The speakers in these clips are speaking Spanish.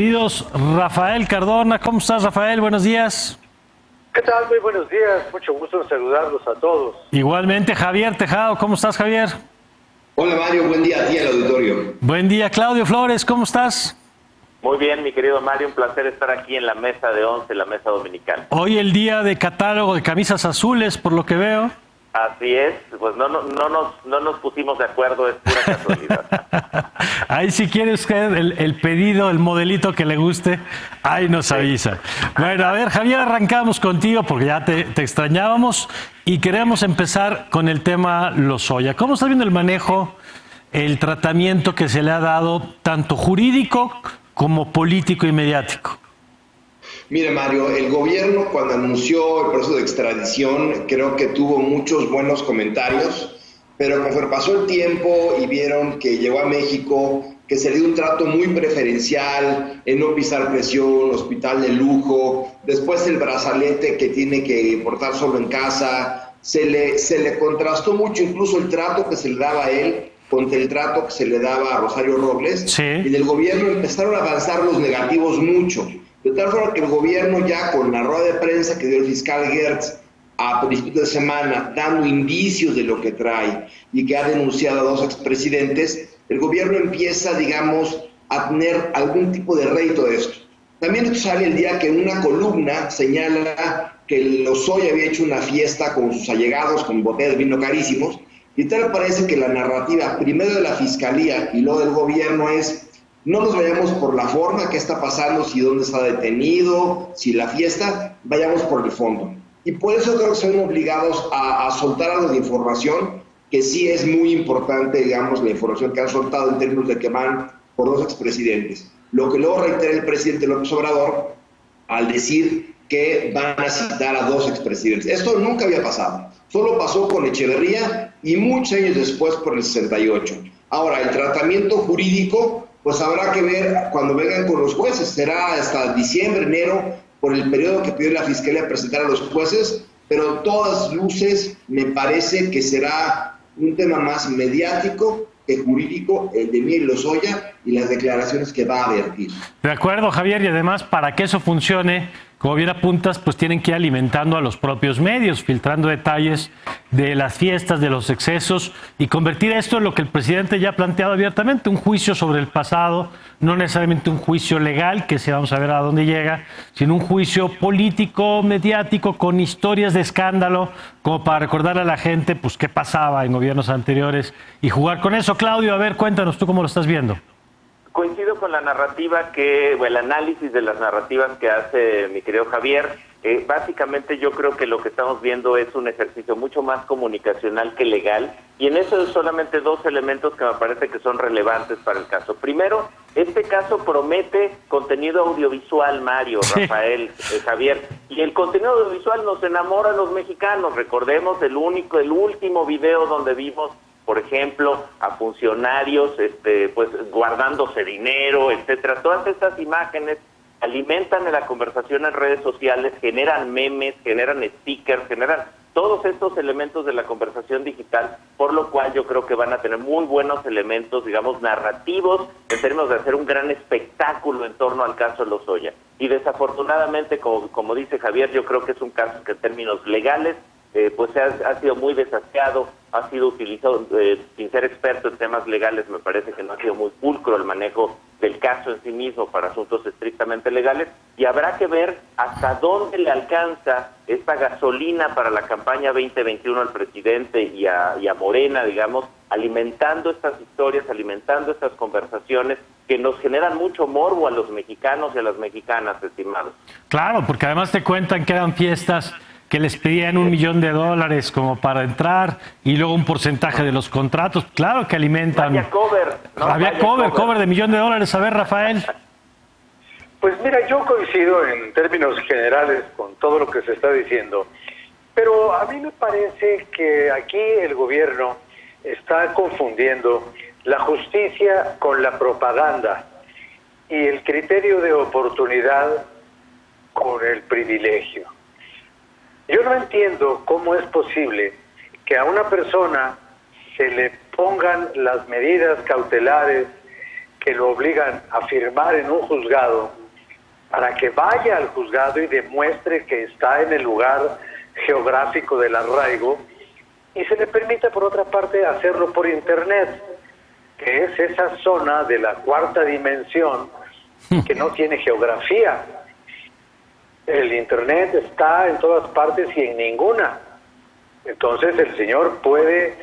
queridos Rafael Cardona. ¿Cómo estás, Rafael? Buenos días. ¿Qué tal? Muy buenos días. Mucho gusto en saludarlos a todos. Igualmente, Javier Tejado. ¿Cómo estás, Javier? Hola, Mario. Buen día a ti, al auditorio. Buen día, Claudio Flores. ¿Cómo estás? Muy bien, mi querido Mario. Un placer estar aquí en la mesa de 11, la mesa dominical. Hoy el día de catálogo de camisas azules, por lo que veo. Así es. Pues no nos pusimos de acuerdo. Es pura casualidad. Ahí si quiere usted el pedido, el modelito que le guste, ahí nos avisa. Bueno, a ver, Javier, arrancamos contigo porque ya te extrañábamos y queremos empezar con el tema Lozoya. ¿Cómo está viendo el manejo, el tratamiento que se le ha dado, tanto jurídico como político y mediático? Mire, Mario, el gobierno cuando anunció el proceso de extradición creo que tuvo muchos buenos comentarios, pero conforme pasó el tiempo y vieron que llegó a México, que se le dio un trato muy preferencial, en no pisar presión, hospital de lujo, después el brazalete que tiene que portar solo en casa, se le contrastó mucho incluso el trato que se le daba a él contra el trato que se le daba a Rosario Robles, sí. Y del gobierno empezaron a avanzar los negativos mucho, de tal forma que el gobierno ya con la rueda de prensa que dio el fiscal Gertz a principios de semana, dando indicios de lo que trae y que ha denunciado a dos expresidentes, el gobierno empieza, digamos, a tener algún tipo de rédito de esto. También esto sale el día que en una columna señala que Lozoya había hecho una fiesta con sus allegados, con botellas de vino carísimos, y tal parece que la narrativa, primero de la fiscalía y luego del gobierno, es no nos vayamos por la forma, qué está pasando, si dónde está detenido, si la fiesta, vayamos por el fondo. Y por eso creo que son obligados a soltar algo de información, que sí es muy importante, digamos, la información que han soltado en términos de que van por dos expresidentes. Lo que luego reitera el presidente López Obrador al decir que van a citar a dos expresidentes. Esto nunca había pasado. Solo pasó con Echeverría y muchos años después por el 68. Ahora, el tratamiento jurídico, pues habrá que ver cuando vengan con los jueces. Será hasta diciembre, enero, por el periodo que pidió la Fiscalía presentar a los jueces, pero todas luces me parece que será un tema más mediático que jurídico, el de Miguel Lozoya y las declaraciones que va a vertir. De acuerdo, Javier, y además para que eso funcione, como bien apuntas, pues tienen que ir alimentando a los propios medios, filtrando detalles de las fiestas, de los excesos, y convertir esto en lo que el presidente ya ha planteado abiertamente, un juicio sobre el pasado, no necesariamente un juicio legal, que sí vamos a ver a dónde llega, sino un juicio político, mediático, con historias de escándalo, como para recordarle a la gente pues qué pasaba en gobiernos anteriores y jugar con eso. Claudio, a ver, cuéntanos tú cómo lo estás viendo. Coincido con la narrativa el análisis de las narrativas que hace mi querido Javier. Básicamente yo creo que lo que estamos viendo es un ejercicio mucho más comunicacional que legal, y en eso solamente dos elementos que me parece que son relevantes para el caso. Primero, este caso promete contenido audiovisual, Mario, Rafael, Javier, y el contenido audiovisual nos enamora a los mexicanos. Recordemos el último video donde vimos, por ejemplo, a funcionarios pues guardándose dinero, etcétera. Todas estas imágenes alimentan la conversación en redes sociales, generan memes, generan stickers, generan todos estos elementos de la conversación digital, por lo cual yo creo que van a tener muy buenos elementos, digamos, narrativos, en términos de hacer un gran espectáculo en torno al caso Lozoya. Y desafortunadamente, como dice Javier, yo creo que es un caso que en términos legales pues ha sido muy desafiado, ha sido utilizado, sin ser experto en temas legales, me parece que no ha sido muy pulcro el manejo del caso en sí mismo para asuntos estrictamente legales, y habrá que ver hasta dónde le alcanza esta gasolina para la campaña 2021 al presidente y a Morena, digamos, alimentando estas historias, alimentando estas conversaciones que nos generan mucho morbo a los mexicanos y a las mexicanas, estimados. Claro, porque además te cuentan que eran fiestas que les pedían $1 millón como para entrar y luego un porcentaje de los contratos. Claro que alimentan. Había cover, ¿no? Había cover de $1 millón. A ver, Rafael. Pues mira, yo coincido en términos generales con todo lo que se está diciendo, pero a mí me parece que aquí el gobierno está confundiendo la justicia con la propaganda y el criterio de oportunidad con el privilegio. Yo no entiendo cómo es posible que a una persona se le pongan las medidas cautelares que lo obligan a firmar en un juzgado para que vaya al juzgado y demuestre que está en el lugar geográfico del arraigo, y se le permite por otra parte hacerlo por internet, que es esa zona de la cuarta dimensión que no tiene geografía. El internet está en todas partes y en ninguna. Entonces el señor puede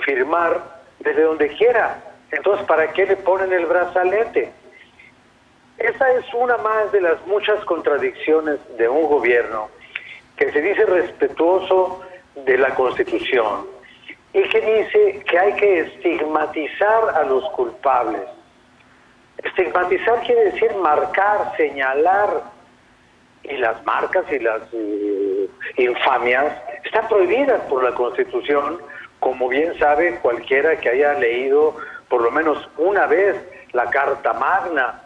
firmar desde donde quiera. Entonces, ¿para qué le ponen el brazalete? Esa es una más de las muchas contradicciones de un gobierno que se dice respetuoso de la Constitución y que dice que hay que estigmatizar a los culpables. Estigmatizar quiere decir marcar, señalar, y las marcas y las infamias están prohibidas por la Constitución, como bien sabe cualquiera que haya leído por lo menos una vez la Carta Magna.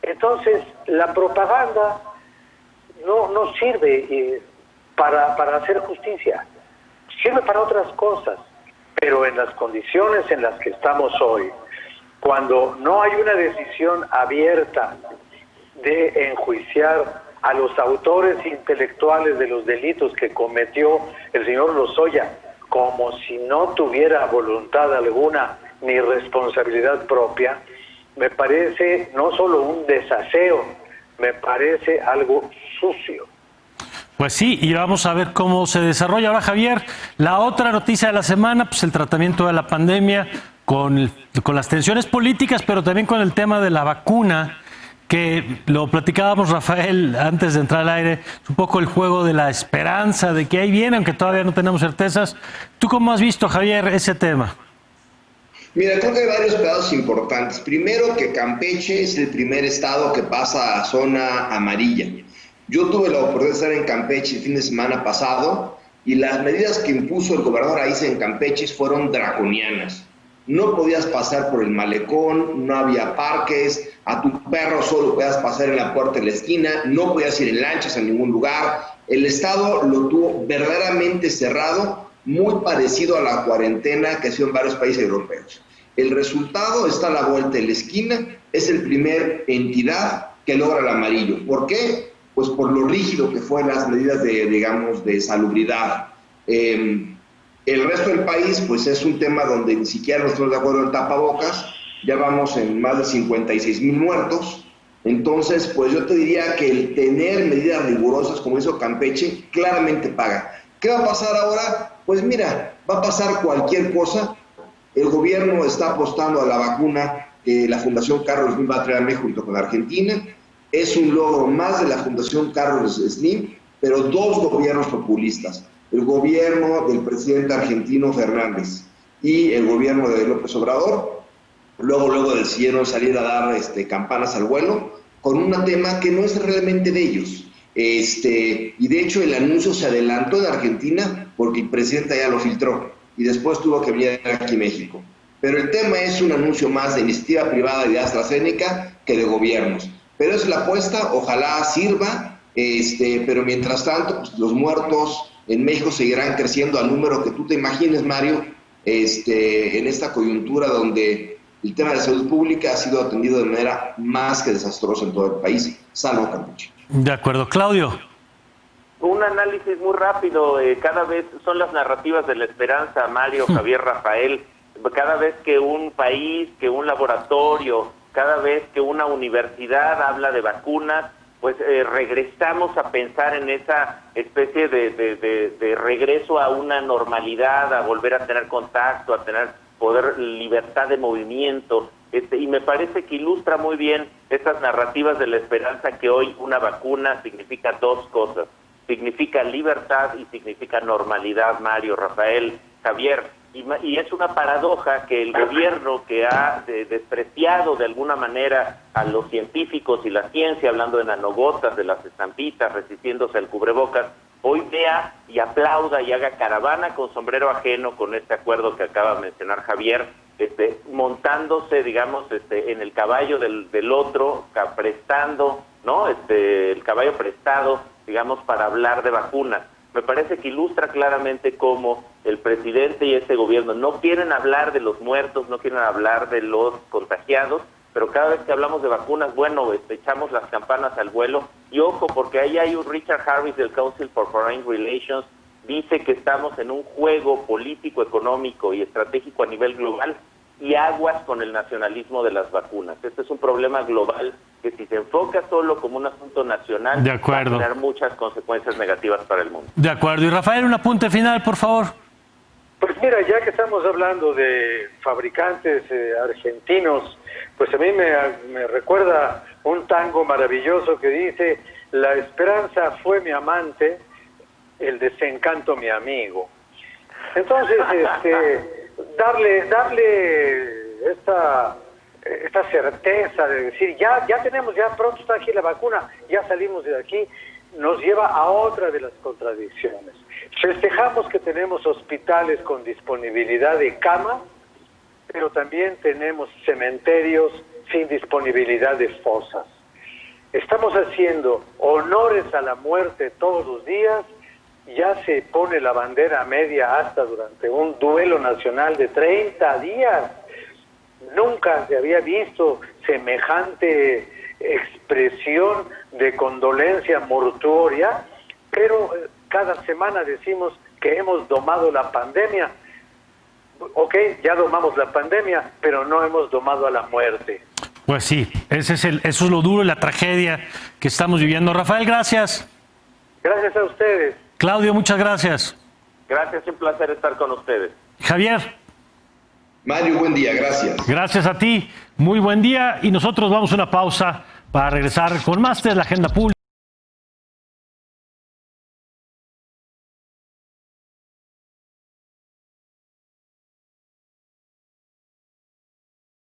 Entonces, la propaganda no sirve para hacer justicia, sirve para otras cosas, pero en las condiciones en las que estamos hoy, cuando no hay una decisión abierta de enjuiciar a los autores intelectuales de los delitos que cometió el señor Lozoya, como si no tuviera voluntad alguna ni responsabilidad propia, me parece no solo un desaseo, me parece algo sucio. Pues sí, y vamos a ver cómo se desarrolla. Ahora, Javier, la otra noticia de la semana, pues el tratamiento de la pandemia con las tensiones políticas, pero también con el tema de la vacuna, que lo platicábamos, Rafael, antes de entrar al aire, es un poco el juego de la esperanza, de que ahí viene, aunque todavía no tenemos certezas. ¿Tú cómo has visto, Javier, ese tema? Mira, creo que hay varios pedados importantes. Primero, que Campeche es el primer estado que pasa a zona amarilla. Yo tuve la oportunidad de estar en Campeche el fin de semana pasado y las medidas que impuso el gobernador Aiza en Campeche fueron draconianas. No podías pasar por el malecón, no había parques, a tu perro solo podías pasar en la puerta de la esquina, no podías ir en lanchas a ningún lugar. El estado lo tuvo verdaderamente cerrado, muy parecido a la cuarentena que ha sido en varios países europeos. El resultado está a la vuelta de la esquina, es el primer entidad que logra el amarillo. ¿Por qué? Pues por lo rígido que fueron las medidas de salubridad. El resto del país, pues es un tema donde ni siquiera nosotros de acuerdo en tapabocas, ya vamos en más de 56,000 muertos. Entonces, pues yo te diría que el tener medidas rigurosas como hizo Campeche, claramente paga. ¿Qué va a pasar ahora? Pues mira, va a pasar cualquier cosa. El gobierno está apostando a la vacuna que la Fundación Carlos Slim va a traer a México junto con Argentina. Es un logro más de la Fundación Carlos Slim, pero dos gobiernos populistas. El gobierno del presidente argentino Fernández y el gobierno de López Obrador, luego decidieron salir a dar campanas al vuelo con un tema que no es realmente de ellos. Y de hecho el anuncio se adelantó en Argentina porque el presidente ya lo filtró y después tuvo que venir aquí a México. Pero el tema es un anuncio más de iniciativa privada de AstraZeneca que de gobiernos. Pero es la apuesta, ojalá sirva, pero mientras tanto pues, los muertos en México seguirán creciendo al número que tú te imagines, Mario, en esta coyuntura donde el tema de salud pública ha sido atendido de manera más que desastrosa en todo el país, salvo Campeche. De acuerdo. Claudio. Un análisis muy rápido, cada vez son las narrativas de la esperanza, Mario, Javier, Rafael, cada vez que un país, que un laboratorio, cada vez que una universidad habla de vacunas, pues regresamos a pensar en esa especie de regreso a una normalidad, a volver a tener contacto, a tener libertad de movimiento, y me parece que ilustra muy bien estas narrativas de la esperanza que hoy una vacuna significa dos cosas, significa libertad y significa normalidad, Mario, Rafael, Javier, y es una paradoja que el gobierno que ha despreciado de alguna manera a los científicos y la ciencia, hablando de nanogotas, de las estampitas, resistiéndose al cubrebocas, hoy vea y aplauda y haga caravana con sombrero ajeno con este acuerdo que acaba de mencionar Javier, montándose, digamos, en el caballo del otro, prestando, ¿no? El caballo prestado, digamos, para hablar de vacunas. Me parece que ilustra claramente cómo el presidente y este gobierno no quieren hablar de los muertos, no quieren hablar de los contagiados, pero cada vez que hablamos de vacunas, bueno, echamos las campanas al vuelo. Y ojo, porque ahí hay un Richard Harris del Council for Foreign Relations, dice que estamos en un juego político, económico y estratégico a nivel global, y aguas con el nacionalismo de las vacunas. Este es un problema global que si se enfoca solo como un asunto nacional, de acuerdo, va a tener muchas consecuencias negativas para el mundo. De acuerdo. Y Rafael, un apunte final, por favor. Pues mira, ya que estamos hablando de fabricantes argentinos, pues a mí me recuerda un tango maravilloso que dice: la esperanza fue mi amante, el desencanto mi amigo. Entonces, darle esta certeza de decir, ya tenemos, ya pronto está aquí la vacuna, ya salimos de aquí, nos lleva a otra de las contradicciones. Festejamos que tenemos hospitales con disponibilidad de cama, pero también tenemos cementerios sin disponibilidad de fosas. Estamos haciendo honores a la muerte todos los días. Ya se pone la bandera media asta durante un duelo nacional de 30 días. Nunca se había visto semejante expresión de condolencia mortuoria, pero cada semana decimos que hemos domado la pandemia. Ok, ya domamos la pandemia, pero no hemos domado a la muerte. Pues sí, eso es lo duro y la tragedia que estamos viviendo. Rafael, gracias. Gracias a ustedes. Claudio, muchas gracias. Gracias, un placer estar con ustedes. Javier. Mario, buen día, gracias. Gracias a ti, muy buen día, y nosotros vamos a una pausa para regresar con más de la agenda pública.